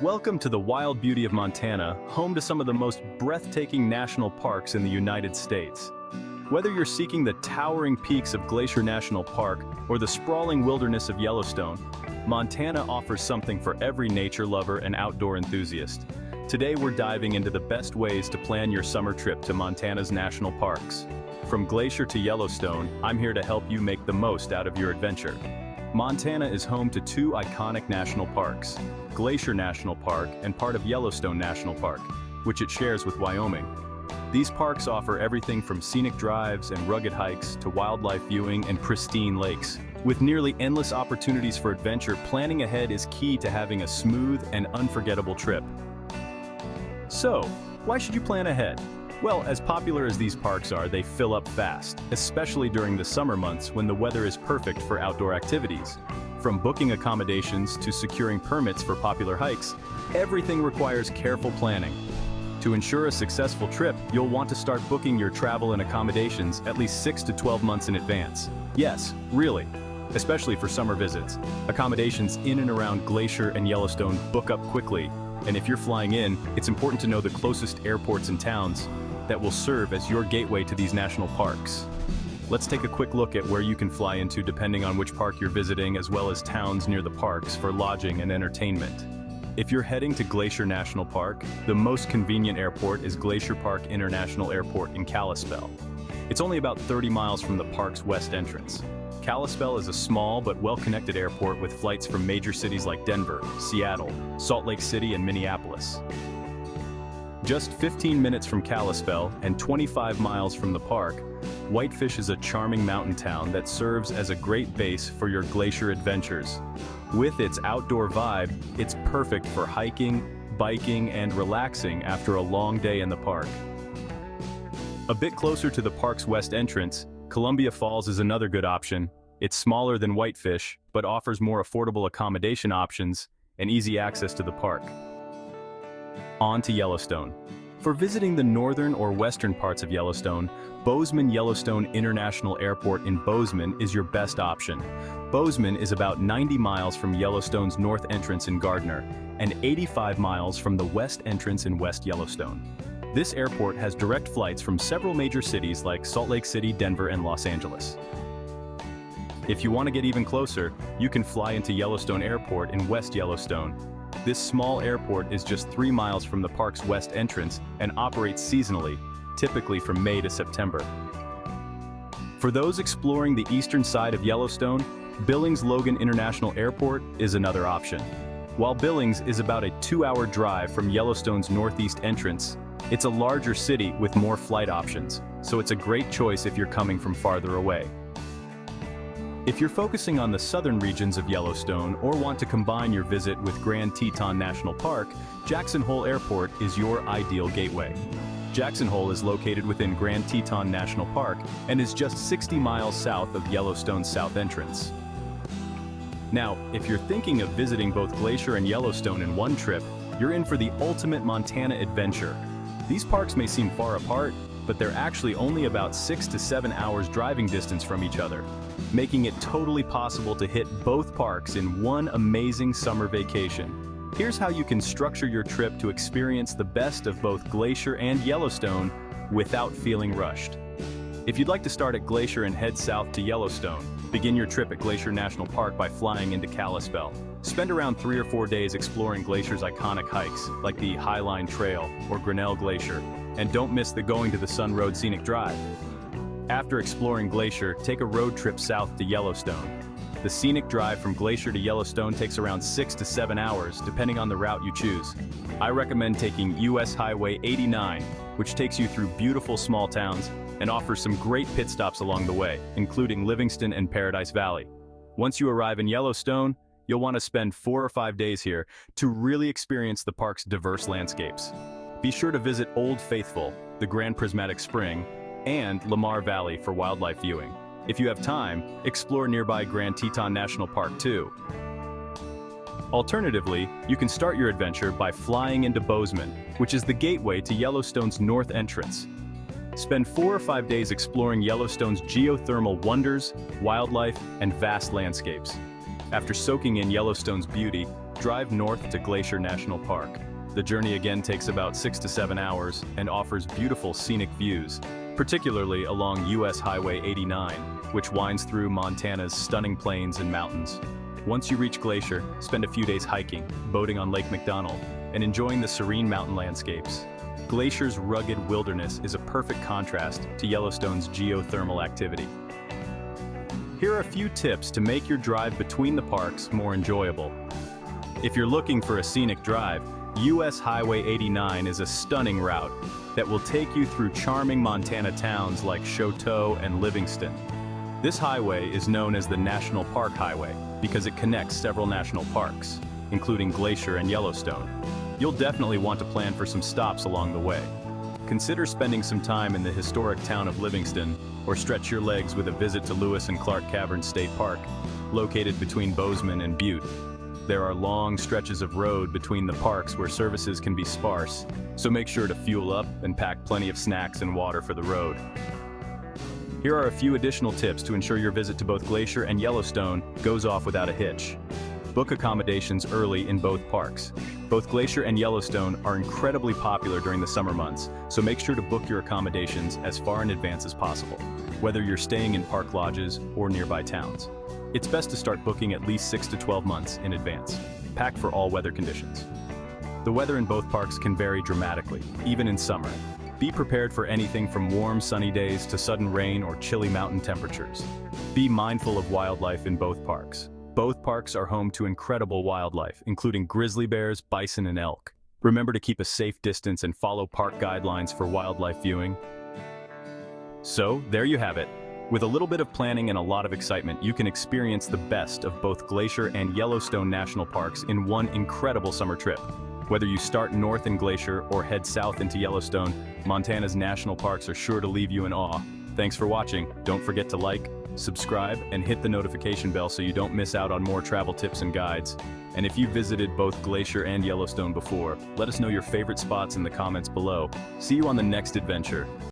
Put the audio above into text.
Welcome to the wild beauty of Montana, home to some of the most breathtaking national parks in the United States. Whether you're seeking the towering peaks of Glacier National Park or the sprawling wilderness of Yellowstone, Montana offers something for every nature lover and outdoor enthusiast. Today we're diving into the best ways to plan your summer trip to Montana's national parks. From Glacier to Yellowstone, I'm here to help you make the most out of your adventure. Montana is home to two iconic national parks, Glacier National Park and part of Yellowstone National Park, which it shares with Wyoming. These parks offer everything from scenic drives and rugged hikes to wildlife viewing and pristine lakes. With nearly endless opportunities for adventure, planning ahead is key to having a smooth and unforgettable trip. So, why should you plan ahead? Well, as popular as these parks are, they fill up fast, especially during the summer months when the weather is perfect for outdoor activities. From booking accommodations to securing permits for popular hikes, everything requires careful planning. To ensure a successful trip, you'll want to start booking your travel and accommodations at least 6 to 12 months in advance. Yes, really. Especially for summer visits. Accommodations in and around Glacier and Yellowstone book up quickly, and if you're flying in, it's important to know the closest airports and towns that will serve as your gateway to these national parks. Let's take a quick look at where you can fly into depending on which park you're visiting, as well as towns near the parks for lodging and entertainment. If you're heading to Glacier National Park, the most convenient airport is Glacier Park International Airport in Kalispell. It's only about 30 miles from the park's west entrance. Kalispell is a small but well-connected airport with flights from major cities like Denver, Seattle, Salt Lake City, and Minneapolis. Just 15 minutes from Kalispell and 25 miles from the park, Whitefish is a charming mountain town that serves as a great base for your glacier adventures. With its outdoor vibe, it's perfect for hiking, biking, and relaxing after a long day in the park. A bit closer to the park's west entrance, Columbia Falls is another good option. It's smaller than Whitefish, but offers more affordable accommodation options and easy access to the park. On to Yellowstone. For visiting the northern or western parts of Yellowstone, Bozeman Yellowstone International Airport in Bozeman is your best option. Bozeman is about 90 miles from Yellowstone's north entrance in Gardner and 85 miles from the west entrance in West Yellowstone. This airport has direct flights from several major cities like Salt Lake City, Denver, and Los Angeles. If you want to get even closer, you can fly into Yellowstone Airport in West Yellowstone. This small airport is just 3 miles from the park's west entrance and operates seasonally, typically from May to September. For those exploring the eastern side of Yellowstone, Billings-Logan International Airport is another option. While Billings is about a 2-hour drive from Yellowstone's northeast entrance, it's a larger city with more flight options, so it's a great choice if you're coming from farther away. If you're focusing on the southern regions of Yellowstone or want to combine your visit with Grand Teton National Park, Jackson Hole Airport is your ideal gateway. Jackson Hole is located within Grand Teton National Park and is just 60 miles south of Yellowstone's south entrance. Now, if you're thinking of visiting both Glacier and Yellowstone in one trip, you're in for the ultimate Montana adventure. These parks may seem far apart, but they're actually only about 6 to 7 hours driving distance from each other, making it totally possible to hit both parks in one amazing summer vacation. Here's how you can structure your trip to experience the best of both Glacier and Yellowstone without feeling rushed. If you'd like to start at Glacier and head south to Yellowstone, begin your trip at Glacier National Park by flying into Kalispell. Spend around 3 or 4 days exploring Glacier's iconic hikes, like the Highline Trail or Grinnell Glacier, and don't miss the Going to the Sun Road Scenic Drive. After exploring Glacier, take a road trip south to Yellowstone. The scenic drive from Glacier to Yellowstone takes around 6 to 7 hours, depending on the route you choose. I recommend taking US Highway 89, which takes you through beautiful small towns and offers some great pit stops along the way, including Livingston and Paradise Valley. Once you arrive in Yellowstone, you'll want to spend 4 or 5 days here to really experience the park's diverse landscapes. Be sure to visit Old Faithful, the Grand Prismatic Spring, and Lamar Valley for wildlife viewing. If you have time, explore nearby Grand Teton National Park too. Alternatively, you can start your adventure by flying into Bozeman, which is the gateway to Yellowstone's north entrance. Spend 4 or 5 days exploring Yellowstone's geothermal wonders, wildlife, and vast landscapes. After soaking in Yellowstone's beauty, drive north to Glacier National Park. The journey again takes about 6 to 7 hours and offers beautiful scenic views, particularly along US Highway 89, which winds through Montana's stunning plains and mountains. Once you reach Glacier, spend a few days hiking, boating on Lake McDonald, and enjoying the serene mountain landscapes. Glacier's rugged wilderness is a perfect contrast to Yellowstone's geothermal activity. Here are a few tips to make your drive between the parks more enjoyable. If you're looking for a scenic drive, US Highway 89 is a stunning route that will take you through charming Montana towns like Choteau and Livingston. This highway is known as the National Park Highway because it connects several national parks, including Glacier and Yellowstone. You'll definitely want to plan for some stops along the way. Consider spending some time in the historic town of Livingston, or stretch your legs with a visit to Lewis and Clark Caverns State Park, located between Bozeman and Butte. There are long stretches of road between the parks where services can be sparse, so make sure to fuel up and pack plenty of snacks and water for the road. Here are a few additional tips to ensure your visit to both Glacier and Yellowstone goes off without a hitch. Book accommodations early in both parks. Both Glacier and Yellowstone are incredibly popular during the summer months, so make sure to book your accommodations as far in advance as possible, whether you're staying in park lodges or nearby towns. It's best to start booking at least 6 to 12 months in advance. Pack for all weather conditions. The weather in both parks can vary dramatically, even in summer. Be prepared for anything from warm, sunny days to sudden rain or chilly mountain temperatures. Be mindful of wildlife in both parks. Both parks are home to incredible wildlife, including grizzly bears, bison, and elk. Remember to keep a safe distance and follow park guidelines for wildlife viewing. So, there you have it. With a little bit of planning and a lot of excitement, you can experience the best of both Glacier and Yellowstone National Parks in one incredible summer trip. Whether you start north in Glacier or head south into Yellowstone, Montana's national parks are sure to leave you in awe. Thanks for watching. Don't forget to like, subscribe, and hit the notification bell so you don't miss out on more travel tips and guides. And if you visited both Glacier and Yellowstone before, let us know your favorite spots in the comments below. See you on the next adventure.